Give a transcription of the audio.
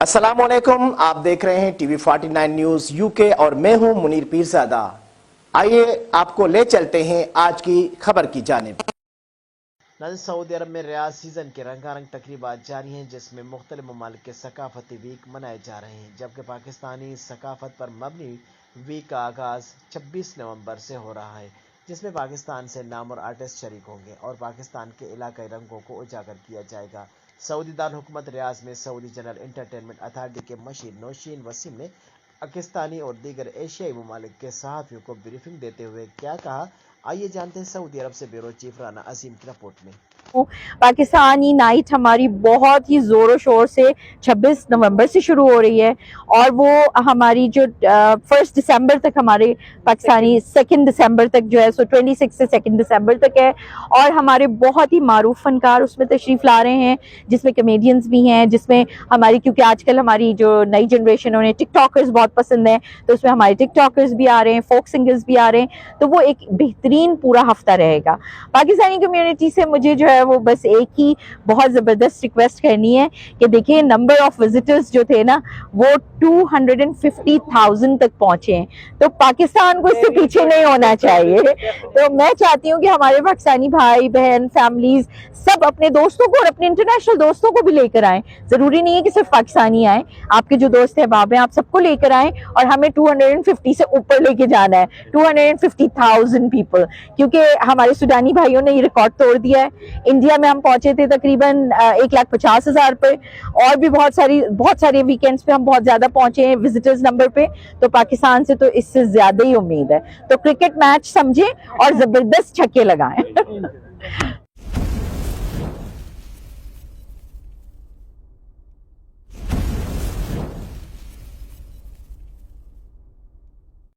अस्सलामुअलैकुम, आप देख रहे हैं टीवी 49 न्यूज यूके और मैं हूं मुनीर पीरज़ादा। आइए आपको ले चलते हैं आज की खबर की जानिब। नाज़रीन, सऊदी अरब में रियाज सीजन के रंगारंग तकरीबात जारी हैं, जिसमें मुख्तलिफ ममालिक के सकाफती वीक मनाए जा रहे हैं, जबकि पाकिस्तानी सकाफत पर मबनी वीक का आगाज 26 नवंबर से हो रहा है, जिसमें पाकिस्तान से नाम और आर्टिस्ट शरीक होंगे और पाकिस्तान के इलाकाई रंगों को उजागर किया जाएगा। सऊदी दारकूमत रियाज में सऊदी जनरल इंटरटेनमेंट अथॉरिटी के मशीर नौशीन वसीम ने पाकिस्तानी और दीगर एशियाई ममालिक के सहाफ़ियों को ब्रीफिंग देते हुए क्या कहा, आइए जानते हैं सऊदी अरब से ब्यूरो चीफ राना अजीम की रिपोर्ट में। पाकिस्तानी नाइट हमारी बहुत ही ज़ोरों शोर से 26 नवंबर से शुरू हो रही है और वो हमारी जो 1 दिसंबर तक, हमारे पाकिस्तानी 2 दिसंबर तक जो है, सो 26 से 2 दिसंबर तक है। और हमारे बहुत ही मारूफ फनकार उसमें तशरीफ़ ला रहे हैं, जिसमें कमेडियंस भी हैं, जिसमें हमारी, क्योंकि आजकल हमारी जो नई जनरेशन उन्हें टिकटॉकर्स बहुत पसंद हैं, तो उसमें हमारे टिकटॉकर्स भी आ रहे हैं, फोक सिंगर्स भी आ रहे हैं। तो वो एक बेहतरीन पूरा हफ्ता रहेगा। पाकिस्तानी कम्युनिटी से मुझे जो है वो बस एक ही बहुत ज़बरदस्त रिक्वेस्ट करनी है कि देखिए, नंबर ऑफ विजिटर्स जो थे ना वो 250,000 तक पहुंचे हैं, तो पाकिस्तान को इससे पीछे नहीं होना चाहिए। तो मैं चाहती हूँ कि हमारे पाकिस्तानी भाई बहन फैमिलीज सब अपने दोस्तों को और अपने इंटरनेशनल दोस्तों को भी लेकर आएँ। ज़रूरी नहीं है कि सिर्फ पाकिस्तानी आए, आपके जो दोस्त हैं बाब हैं, आप सबको लेकर आएँ और हमें 250 से ऊपर लेके जाना है, 250,000 पीपल, क्योंकि हमारे सूडानी भाइयों ने ये रिकॉर्ड तोड़ दिया है। इंडिया में हम पहुंचे थे तकरीबन 1,50,000 पे, और भी बहुत सारे वीकेंड्स पे हम बहुत ज्यादा पहुंचे हैं विजिटर्स नंबर पे। तो पाकिस्तान से तो इससे ज्यादा ही उम्मीद है। तो क्रिकेट मैच समझें और जबरदस्त छक्के लगाएं।